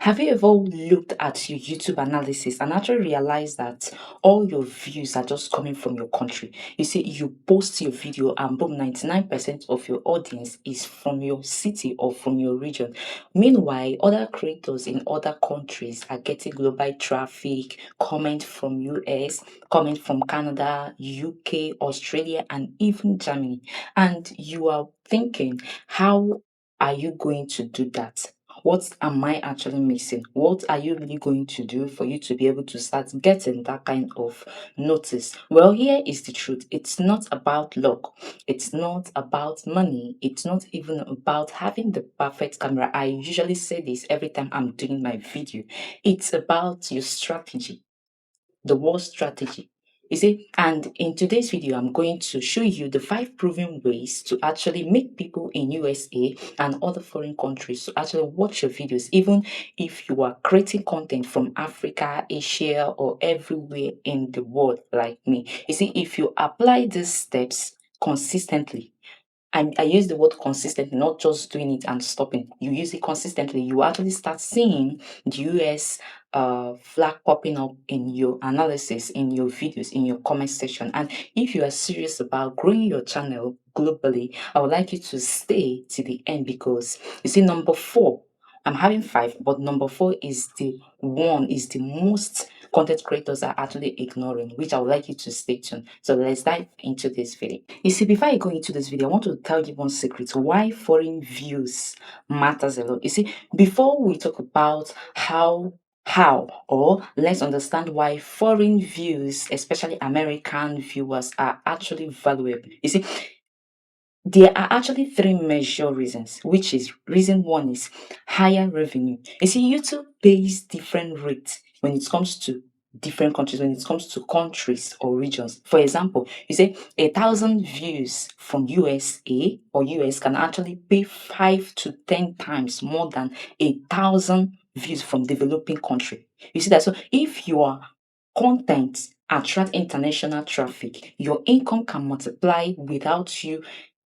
Have you ever looked at your YouTube analysis and actually realized that all your views are just coming from your country? You see, you post your video and boom, 99% of your audience is from your city or from your region. Meanwhile, other creators in other countries are getting global traffic, comment from US, comment from Canada, UK, Australia, and even Germany. And you are thinking, how are you going to do that? What am I actually missing? What are you really going to do for you to be able to start getting that kind of notice? Well, here is the truth. It's not about luck. It's not about money. It's not even about having the perfect camera. I usually say this every time I'm doing my video. It's about your strategy, the war strategy. You see, and in today's video, I'm going to show you the 5 proven ways to actually make people in USA and other foreign countries to actually watch your videos, even if you are creating content from Africa, Asia, or everywhere in the world like me. You see, if you apply these steps consistently, and I use the word consistent, not just doing it and stopping. You use it consistently, you actually start seeing the US flag popping up in your analysis, in your videos, in your comment section. And if you are serious about growing your channel globally, I would like you to stay to the end, because you see, number 4, I'm having 5, but number 4 is the most content creators are actually ignoring, which I would like you to stay tuned. So let's dive into this video. You see, before I go into this video, I want to tell you one secret why foreign views matters a lot. You see, before we talk about how or let's understand why foreign views, especially American viewers, are actually valuable. You see, there are actually 3 major reasons, which is reason 1 is higher revenue. You see, YouTube pays different rates when it comes to different countries, when it comes to countries or regions. For example, you say 1,000 views from USA or US can actually pay 5 to 10 times more than 1,000 views from developing country. You see that? So if your content attract international traffic, your income can multiply without you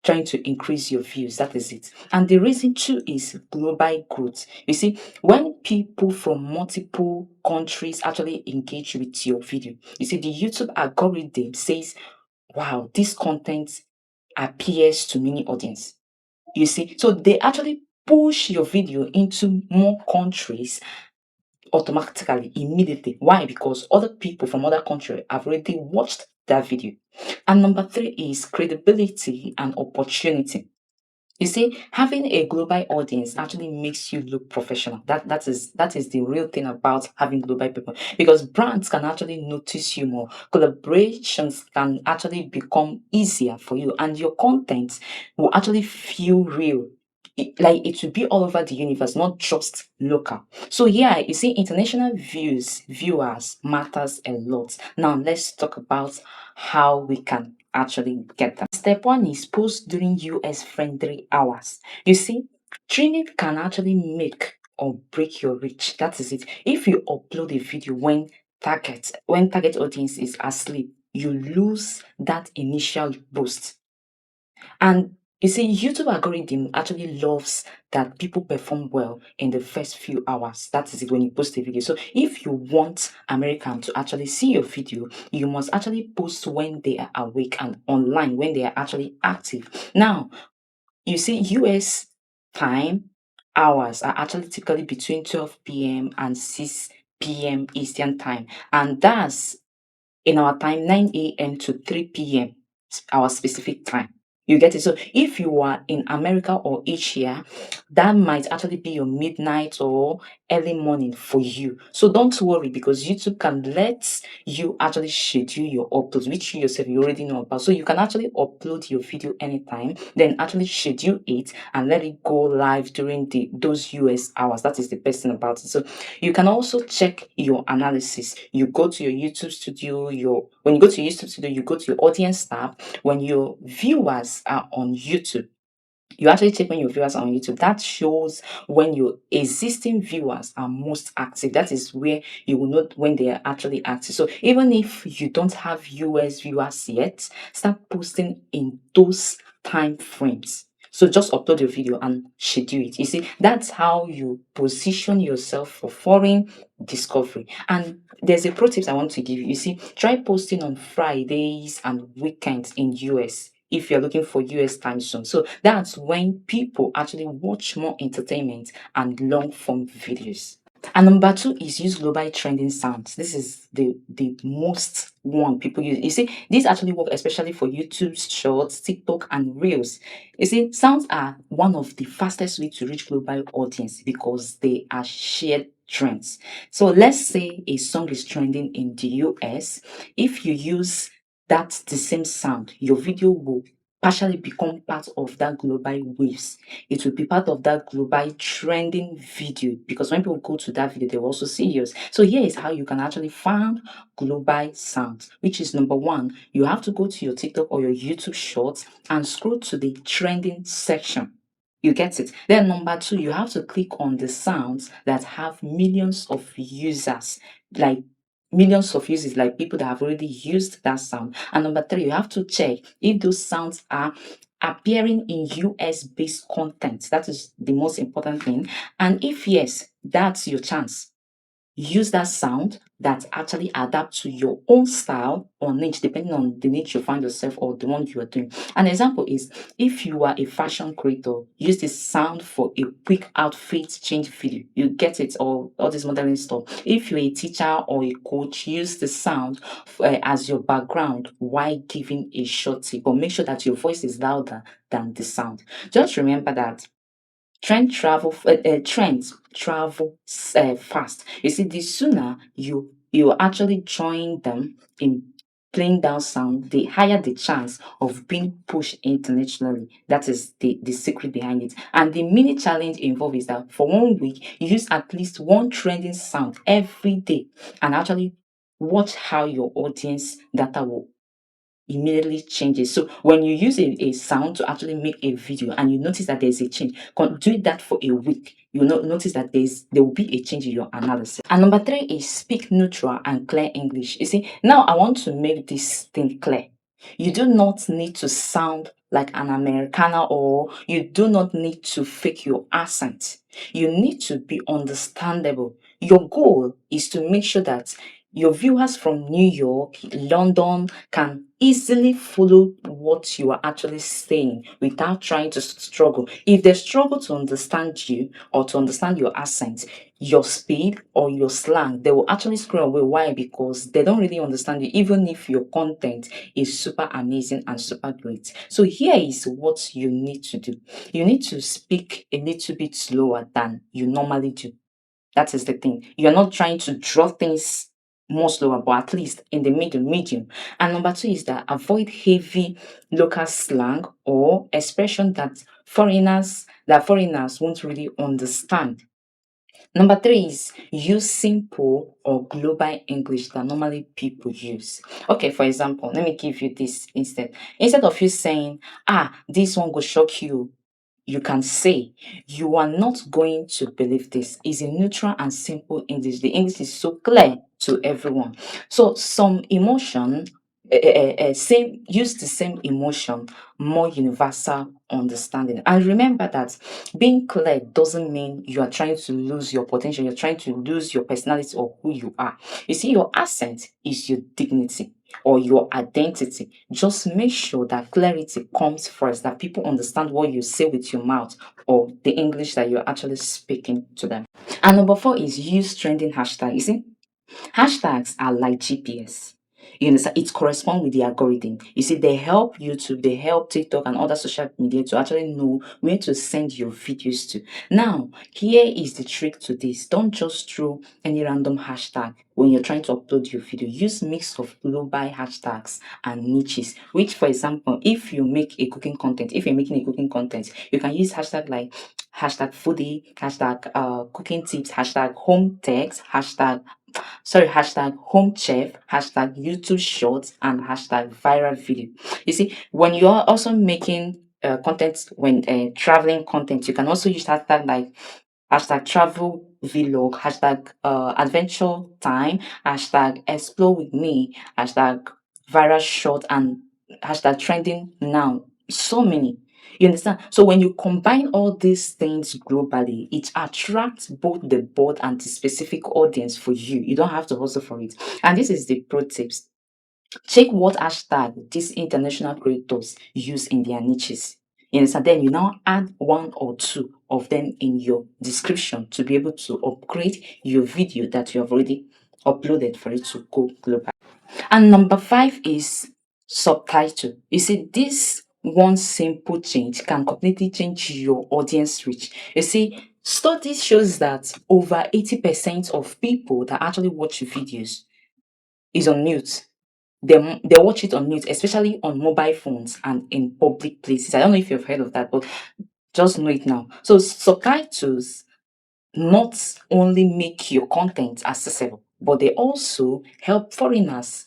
trying to increase your views. That is it. And the reason too is global growth. You see, when people from multiple countries actually engage with your video, you see, the YouTube algorithm says, wow, this content appears to many audience. You see, so they actually push your video into more countries automatically, immediately. Why? Because other people from other countries have already watched that video. And number 3 is credibility and opportunity. You see, having a global audience actually makes you look professional. That is the real thing about having global people, because brands can actually notice you more. Collaborations can actually become easier for you, and your content will actually feel real. Like it will be all over the universe, not just local. So yeah, you see, international viewers matters a lot. Now let's talk about how we can actually get them. Step 1 is post during US friendly hours. You see, training can actually make or break your reach. That is it. If you upload a video when target audience is asleep, you lose that initial boost. And you see, YouTube algorithm actually loves that people perform well in the first few hours. That is it, when you post a video. So if you want American to actually see your video, you must actually post when they are awake and online, when they are actually active. Now, you see, US time hours are actually typically between 12 p.m. and 6 p.m. Eastern time. And that's in our time, 9 a.m. to 3 p.m., our specific time. You get it? So if you are in America or Asia, that might actually be your midnight or early morning for you. So don't worry, because YouTube can let you actually schedule your uploads, which you yourself you already know about. So you can actually upload your video anytime, then actually schedule it and let it go live during those US hours. That is the best thing about it. So you can also check your analysis. You go to your YouTube studio, when you go to your YouTube studio, you go to your audience tab. When your viewers are on YouTube, you actually check when your viewers are on YouTube. That shows when your existing viewers are most active. That is where you will know when they are actually active. So even if you don't have US viewers yet, start posting in those time frames. So just upload your video and schedule it. You see, that's how you position yourself for foreign discovery. And there's a pro tips I want to give you. You see, try posting on Fridays and weekends in US if you're looking for US time zone. So that's when people actually watch more entertainment and long form videos. And number two is use global trending sounds. This is the most one people use. You see, these actually work especially for YouTube Shorts, TikTok, and Reels. You see, sounds are one of the fastest way to reach global audience because they are shared trends. So let's say a song is trending in the US. If you use the same sound, your video will partially become part of that global waves. It will be part of that global trending video because when people go to that video, they will also see yours. So here is how you can actually find global sounds, which is number one, you have to go to your TikTok or your YouTube shorts and scroll to the trending section. You get it. Then number two, you have to click on the sounds that have millions of users, like millions of users, like people that have already used that sound. And number three, you have to check if those sounds are appearing in US based content. That is the most important thing. And if yes, that's your chance. Use that sound that actually adapt to your own style or niche, depending on the niche you find yourself or the one you are doing. An example is if you are a fashion creator, use this sound for a quick outfit change video. You get it, or all this modeling stuff. If you're a teacher or a coach, use the sound as your background while giving a short tip, but make sure that your voice is louder than the sound. Just remember that trends travel fast. You see, the sooner you actually join them in playing down sound, the higher the chance of being pushed internationally. That is the secret behind it. And the mini challenge involved is that for 1 week, you use at least one trending sound every day and actually watch how your audience data will immediately changes. So when you use a sound to actually make a video and you notice that there's a change, do that for a week. You'll notice that there will be a change in your analysis. And number three is speak neutral and clear English. You see, now I want to make this thing clear. You do not need to sound like an Americana or you do not need to fake your accent. You need to be understandable. Your goal is to make sure that your viewers from New York, London can easily follow what you are actually saying without trying to struggle. If they struggle to understand you or to understand your accent, your speed or your slang, they will actually scroll away. Why? Because they don't really understand you, even if your content is super amazing and super great. So here is what you need to do. You need to speak a little bit slower than you normally do. That is the thing. You're not trying to draw things more slower, but at least in the medium. And number two is that avoid heavy local slang or expression that foreigners won't really understand. Number three is use simple or global English that normally people use. Okay, for example, let me give you this instead. Instead of you saying, this one will shock you, you can say, you are not going to believe this. Is a neutral and simple English. The English is so clear to everyone. So some emotion, use the same emotion, more universal understanding. And remember that being clear doesn't mean you are trying to lose your potential, you're trying to lose your personality or who you are. You see, your accent is your dignity or your identity. Just make sure that clarity comes first, that people understand what you say with your mouth or the English that you're actually speaking to them. And number four is use trending hashtag. You see, hashtags are like GPS. You understand? It corresponds with the algorithm. You see, they help YouTube, they help TikTok and other social media to actually know where to send your videos to. Now, here is the trick to this. Don't just throw any random hashtag when you're trying to upload your video. Use mix of global hashtags and niches. Which, for example, if you're making a cooking content, you can use hashtag like hashtag foodie, hashtag cooking tips, hashtag home text, hashtag home chef, hashtag YouTube shorts, and hashtag viral video. You see, when you are also making content, when traveling content, you can also use hashtag like hashtag travel vlog, hashtag adventure time, hashtag explore with me, hashtag viral short, and hashtag trending now. So many. You understand? So when you combine all these things globally, it attracts both the broad and the specific audience for you. You don't have to hustle for it. And this is the pro tips. Check what hashtag these international creators use in their niches. You understand? Then you now add one or two of them in your description to be able to upgrade your video that you have already uploaded for it to go global. And number five is subtitle. You see, this one simple change can completely change your audience reach. You see, studies shows that over 80% of people that actually watch videos is on mute. They watch it on mute, especially on mobile phones and in public places. I don't know if you've heard of that, but just know it now. So subtitles not only make your content accessible, but they also help foreigners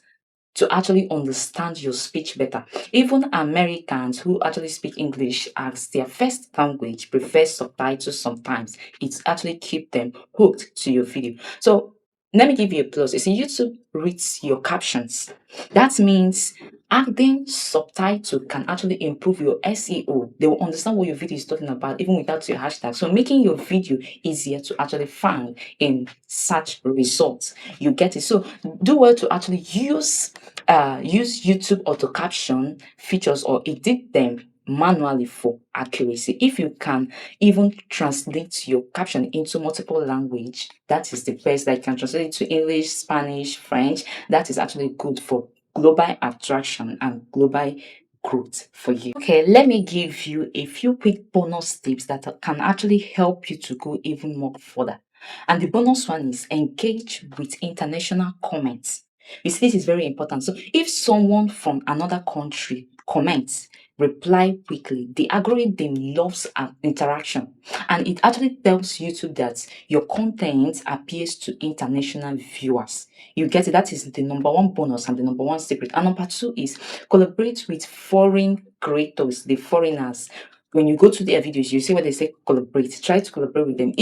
to actually understand your speech better. Even Americans who actually speak English as their first language prefer subtitles sometimes. It actually keep them hooked to your video. So let me give you a plus. You see, YouTube reads your captions. That means adding subtitle can actually improve your SEO. They will understand what your video is talking about even without your hashtag. So making your video easier to actually find in search results. You get it. So do well to actually use YouTube auto caption features or edit them manually for accuracy. If you can even translate your caption into multiple language, that is the best. Like you can translate it to English, Spanish, French. That is actually good for global attraction and global growth for you. Okay, let me give you a few quick bonus tips that can actually help you to go even more further. And the bonus one is engage with international comments. You see, this is very important. So if someone from another country comments, reply quickly. The algorithm loves an interaction, and it actually tells YouTube that your content appears to international viewers. You get it? That is the number one bonus and the number one secret. And number two is collaborate with foreign creators, the foreigners. When you go to their videos, you see where they say collaborate. Try to collaborate with them.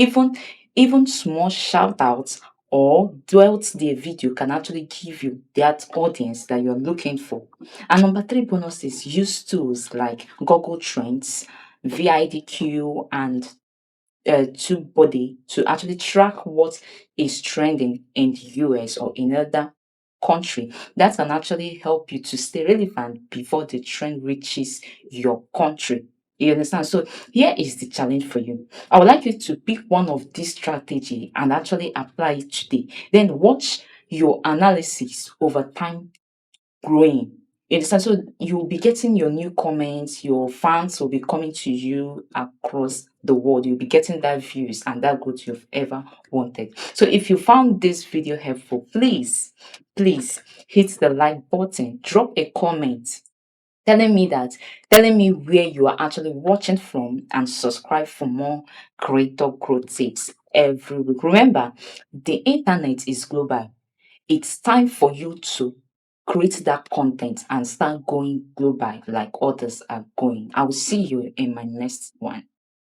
Even small shout outs or dwelt their video can actually give you that audience that you're looking for. And number three bonus is use tools like Google Trends, VIDQ, and TubeBuddy to actually track what is trending in the US or in other country. That can actually help you to stay relevant before the trend reaches your country. You understand? So here is the challenge for you. I would like you to pick one of these strategy and actually apply it today. Then watch your analysis over time growing. You understand? So you'll be getting your new comments, your fans will be coming to you across the world. You'll be getting that views and that growth you've ever wanted. So if you found this video helpful, please hit the like button, drop a comment telling me where you are actually watching from, and subscribe for more creator growth tips every week. Remember, the internet is global. It's time for you to create that content and start going global like others are going. I will see you in my next one.